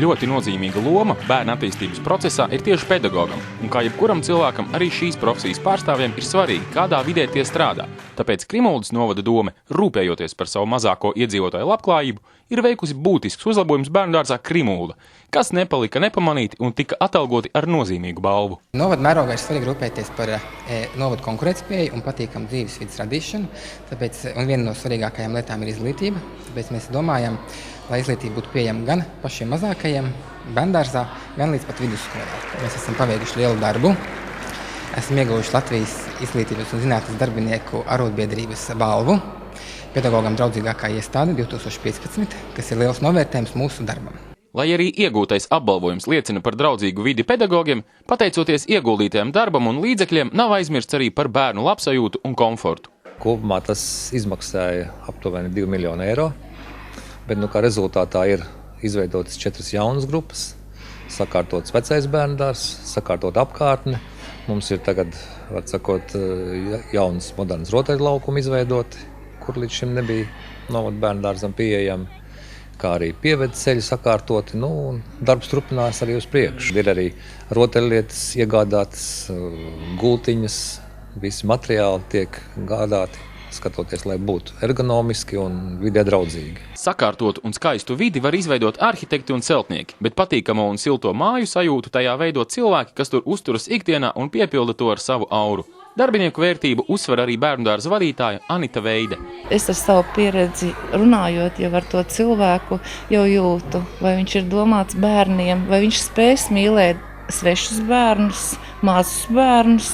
ļoti nozīmīga loma bērna attīstības procesā ir tieši pedagogam, un kā jebkuram cilvēkam arī šīs profesijas pārstāvjiem ir svarīgi, kādā vidē tie strādā. Tāpēc Krimuldas novada dome, rūpējoties par savu mazāko iedzīvotāju labklājību, ir veikusi būtisks uzlabojums bērndārzā Krimulda, kas nepalika nepamanīti un tika atalgoti ar nozīmīgu balvu. Novada mērogā ir svarīgi rūpēties par novadu konkurētspēju un patīkamu dzīves vides radīšanu, un viena no svarīgākajām lietām ir izglītība. Tāpēc mēs domājam, lai izglītība būtu pieejama gan pašiem mazākajiem bērndārzā, gan līdz pat vidusskolā. Mēs esam paveikuši lielu darbu. Esam ieguvuši Latvijas izglītības un zinātnes darbinieku arotbiedrības balvu pedagogam draudzīgākā iestāde 2015, kas ir liels novērtējums mūsu darbam. Lai arī iegūtais apbalvojums liecina par draudzīgu vidi pedagogiem, pateicoties ieguldītajam darbam un līdzekļiem, nav aizmirsts arī par bērnu labsajūtu un komfortu. Kopumā tas izmaksāja aptuveni 2 miljonu eiro, bet kā rezultātā ir izveidotas 4 jaunas grupas, sakārtots vecais bērndārs, sakārtot apkārtne. Mums ir tagad, var sakot, jauns moderns rotaļlaukumi izveidoti, kur līdz šim nebija novada bērndārzam pieejami, kā arī pievedu ceļi sakārtoti, un darbs turpinās arī uz priekšu. Ir arī rotaļlietas iegādātas, gultiņas, visi materiāli tiek gādāti, skatoties, lai būtu ergonomiski un vidē draudzīgi. Sakārtotu un skaistu vidi var izveidot arhitekti un celtnieki, bet patīkamo un silto māju sajūtu tajā veidot cilvēki, kas tur uzturas ikdienā un piepilda to ar savu auru. Darbinieku vērtību uzsver arī bērndārza vadītāja Anita Veide. Es ar savu pieredzi runājot jau ar to cilvēku jau jūtu, vai viņš ir domāts bērniem, vai viņš spēs mīlēt svešus bērnus, mazus bērnus,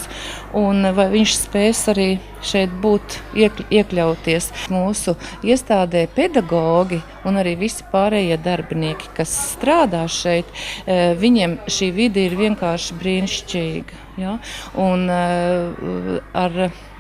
un vai viņš spēs arī šeit būt, iekļauties. Mūsu iestādē pedagogi un arī visi pārējie darbinieki, kas strādā šeit, viņiem šī vide ir vienkārši brīnišķīga. Ja? Un ar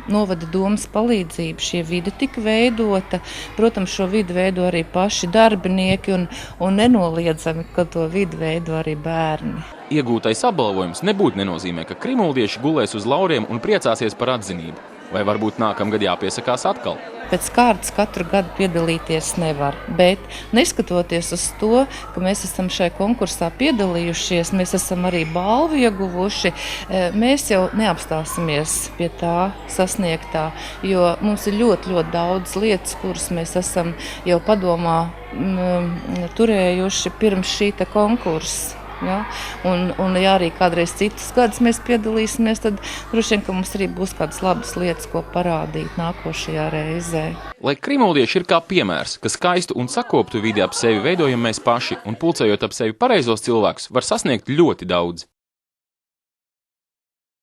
novada domas palīdzību šie vide tika veidota. Protams, šo vidi veido arī paši darbinieki un nenoliedzami, ka to vidi veido arī bērni. Iegūtais apbalvojums nebūtu nenozīmē, ka krimuldieši gulēs uz lauriem un priecāsies par atzinību. Vai varbūt nākamgad jāpiesakās atkal? Pēc kārtas katru gadu piedalīties nevar, bet neskatoties uz to, ka mēs esam šai konkursā piedalījušies, mēs esam arī balvu ieguvuši, mēs jau neapstāsimies pie tā sasniegtā, jo mums ir ļoti daudz lietas, kuras mēs esam jau padomā turējuši pirms šī konkursa. Ja? Un ja arī kādreiz citus gadus mēs piedalīsimies, tad droši vien, ka mums arī būs kādas labas lietas, ko parādīt nākošajā reizē. Lai krimuldieši ir kā piemērs, ka skaistu un sakoptu vidi ap sevi veidojam mēs paši, un pulcējot ap sevi pareizos cilvēkus, var sasniegt ļoti daudz.